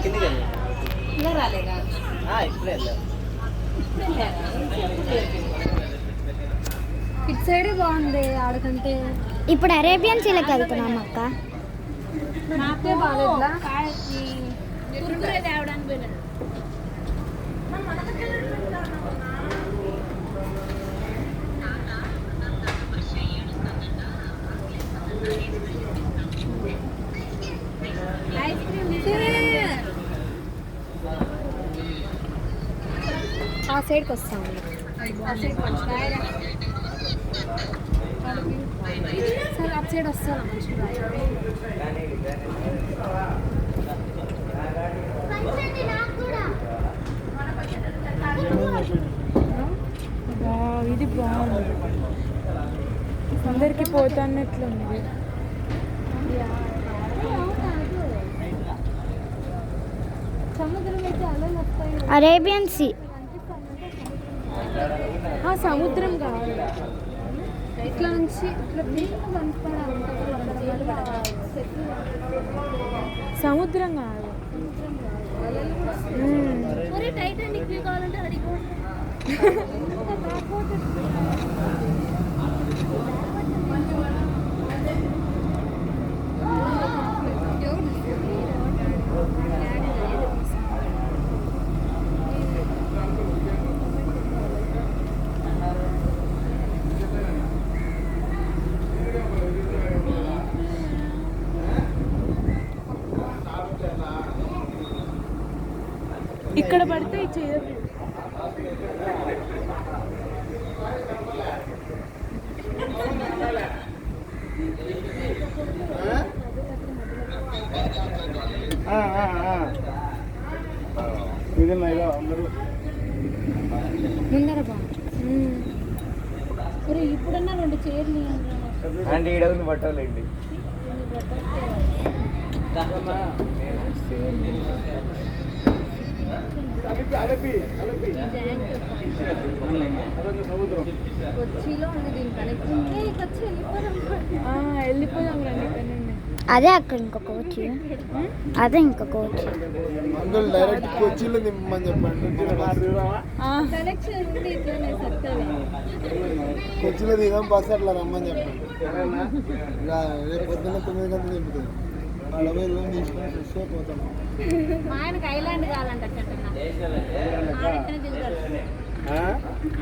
కిందికి వెళ్ళి ఇంకా రాలేదా? ఇప్పుడే వెళ్ళారు. ఇటు సైడే బాగుంది ఆడకంటే. ఇప్పుడు అరేబియన్ సీలకు వెళ్తున్నాం అక్క. నాకే బాగాలేదా? ఆ సైడ్కి వస్తాము. సార్ అటు సైడ్ వస్తాను మంచిగా. ఇది బాగుంది, అందరికి పోతాన్నట్లుంది. సముద్రం అయితే అలలు వస్తాయి. Arabian sea. సముద్రం కావాలి. ఇట్లా నుంచి ఇట్లా సముద్రం కావాలి. టైటానిక్ వ్యూ కావాలంటే అడిగో. ఇక్కడ పడితే చేయదు. అందరూ ముందర బాగుంది. ఇప్పుడన్నా 2 చైర్లు అంటే ఈడవుని పట్టాలండి. కొచ్చిలో ఉంది దీని కనెక్షన్. వెళ్ళిపోదాం రండి ఇక్కడ నుండి. అదే అక్కడ ఇంకొక వచ్చి, అదే ఇంకొక వచ్చి. అందులో డైరెక్ట్ కొచ్చిలో దింపమని చెప్పండి. కనెక్షన్ ఉంది ఇట్లనే సత్తగా. కొచ్చిలో దిగాం, బస్ అట్లా రమ్మని చెప్పండి. ఇలా రేపు పొద్దున్న 9 గంటలు దింపుతుంది. వాళ్ళ వేలు తీసుకొని ఫ్రెష్ అయిపోతాం. మా ఆయనకి ఐలాండ్ కావాలంట.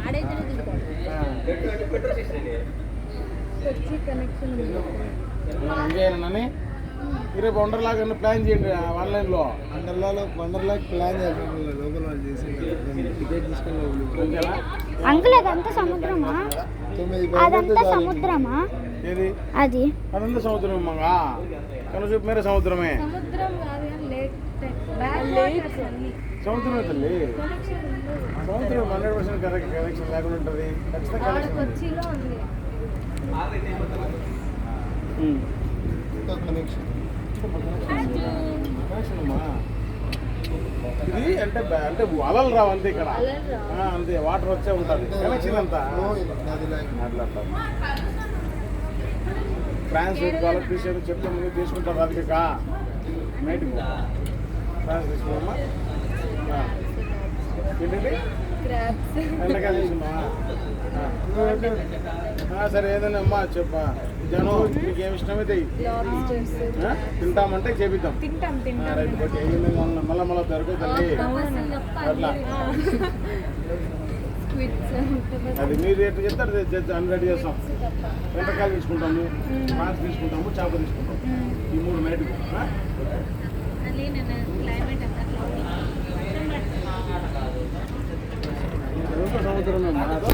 ఆడైతేనే దిగుతాడు. కొచ్చి కనెక్షన్ ఉంది. రేపు వండర్లాగా ప్లాన్ చేయండి. ఆన్లైన్లో వండర్లాగా ప్లాన్ చేయండి. లోకల్ వాళ్ళు చేసి టికెట్ తీసుకొని అంకుల్ అదంతా సముద్రమా? అదంతా సముద్రమా? ఏది అది అదంతా సముద్రం మంగా కనుసూపు మేరే సముద్రమే. సముద్రం కాదు కానీ లేక్. సముద్రమే తల్లి. సముద్రం 100% కనెక్షన్ లేకుండా ఉంటుంది. ఖచ్చితంగా కొచ్చిలో ఉంది కనెక్షన్. ఇది అంటే అంటే అలలు రావు అంతే ఇక్కడ. అంతే వాటర్ వచ్చే ఉంటుంది. కనెక్షన్ అంతా అట్లా. ఫ్రాన్స్ ఎలక్ట్రీషియన్ చెప్తే ముందు తీసుకుంటారు. అందుకే నైట్ ఫ్రాన్స్ తీసుకున్నామా ఏంటండి ఎండకాయ తీసుకున్నామా? సరే ఏదైనా అమ్మా చెప్పా జనం మీకు ఏమి ఇష్టమైతే తింటామంటే చేపిద్దాం. Right okay. మళ్ళా మళ్ళీ దొరకదండి అట్లా. అది మీరు ఎట్లా చెప్తారు అన్ని రెడీ చేస్తాం. ఎండకాయలు తీసుకుంటాము, ఫ్రాన్స్ తీసుకుంటాము, చేప తీసుకుంటాం. ఈ 3 నైట్ సముద్రమే.